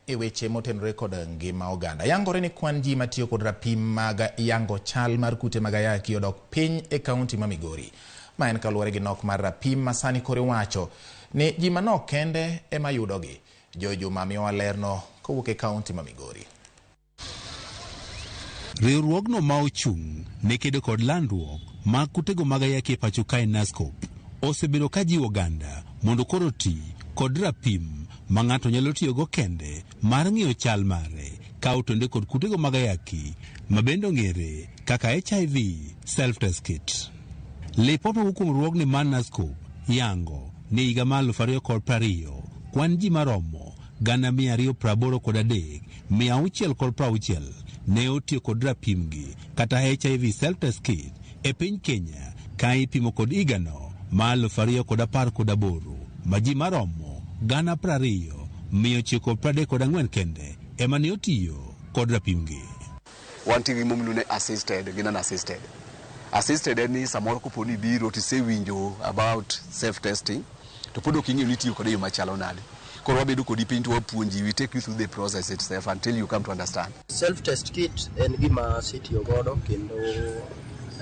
e weche motenore kod ngima oganda. Yangore ni kwan ji matiyo kod rapim mag yango chal mar kute mag ayaki odok piny e kaunti ma Migori. Ma en kaluwore gi nok mar rapim masani kore wacho ni ji manok kende ema yudogi. Juma miyowa lerno kowuok e kaunti ma Migori. Riwruogno ma ochung' ne kedo kod landruok mag kutego mag ayaki e pacho kae NASCOP osebedo ka jiwo oganda mondo koro ti kod rapim ma ng'ato nyalo tiyogo kende mar ng'iyo chal mare ka otonde kod kutego mag ayaki ma bende ong'ere kaka HIV self-test kit. Lipot mowuok kuom riwruogni mar NASCOP yango ni higa mar 2020 kwan ji maromo 283,660 ne otiyo kod rapimgi kata HIV self-test kit e piny Kenya ka ipimo kod higano mar 2018 ma ji maromo 20,934 kende ema ne otiyo kod rapimgi. Wanti gi momnune assisted gi non-assisted. Assisted ni samoro koponi biro tisewinjo about self-testing to podo kingi ni tiyo kod yo machalo nade. Koro wabedo kodi piny to wapuonji, we take you through the process itself until you come to understand. Self-test kit en gima sitiyo godo kendo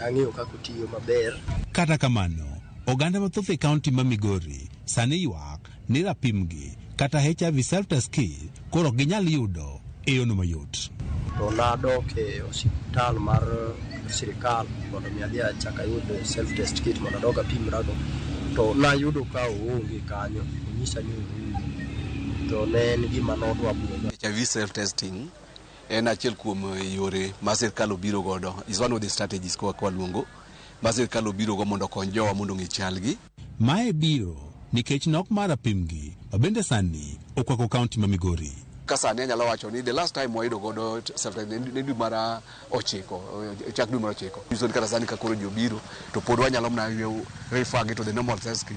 ang'eyo kako tiyo maber. Kata kamano, oganda mathoth e kaunti ma Migori sani ywak ni rapimgi kata HIV self-test kit koro ginyal yudo e yono mayot. To nadok e osiptal mar sirikal mondo mi adhi achaka yudo self-test kit mondo adoga pimrago. To nayudo ka oonge kanyo, onyisa ni to ne en gima nodwa buoga. HIV self-testing en achiel kuom yore ma sirikal obiro godo. Is one of the strategies kwa luongo. Ma sirikal obiro go mondo kony jowa mondo ng'e chalgi. Mae biro nikech nok mar rapimgi bende sani okwako kaunti ma Migori. Kasani anyalo wacho ni the last time wayudo godo self-test ne dwe mara 9, chak dwe mara 9. Iso ni kata sani ka koro ji obiro to pod wanyalo mna refer to the normal test kit.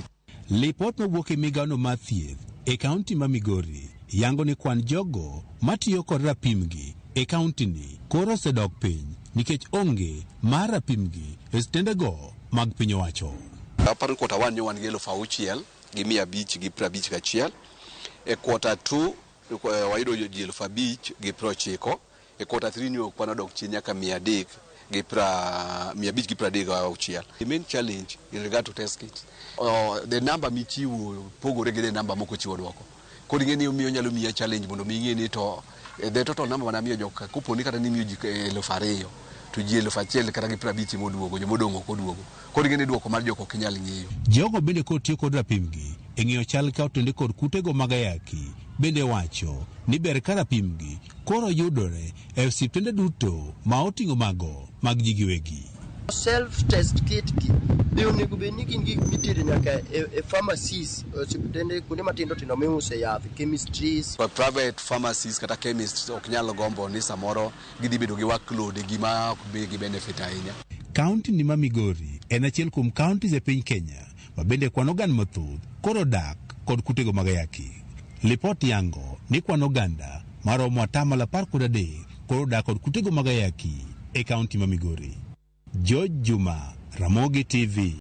Lipot mowuok e migaono mar thieth e kaunti ma Migori yango ni kwan jogo matiyo kod rapimgi e kaunti ni koro osedok piny nikech onge mar rapimgi e stendego mag piny owacho. Aparo kota 1 nyo wan gi 6,551. E kota 2 wayudo ji 5,090. E kota 3 nyo kwan odok chien nyaka 536. The main challenge in regard to test kits, the number michiwo pogore gi the number moko chiwo dwoko. Kodi ng'eni omiyo nyalo miya challenge mondo mi ng'eni to the total number manamiyo joka kuponi kata ni miyo ji 2,000 to ji 1,000 kata gi 50 moduogo jomodong'o koduogo. Kodi ng'eni dwoko mar joko kinyal ng'eyo. Jogo bende kotiyo kod rapimgi e ng'iyo chal ka otonde kod kutego mag ayaki bende wacho ni ber ka rapimgi koro yudore e osiptende duto ma oting'o mago mag ji giwegi. Self-test kit be onego bed ni gin gik mitire nyaka e pharmacies, osiptende kuonde matindo tindo miuse yath, chemistries. Private pharmacies kata chemists ok nyalo gombo ni samoro gidhi bedo gi workload gima ok be gi benefit ahinya. Kaunti ni ma Migori en achiel kuom kauntis e piny Kenya ma bende kwan oganda mathoth koro dak kod kutego mag ayaki. Lipot yango ni kwan oganda maromo 13% koro dak kod kutego mag ayaki e kaunti ma Migori. Juma, Ramogi TV.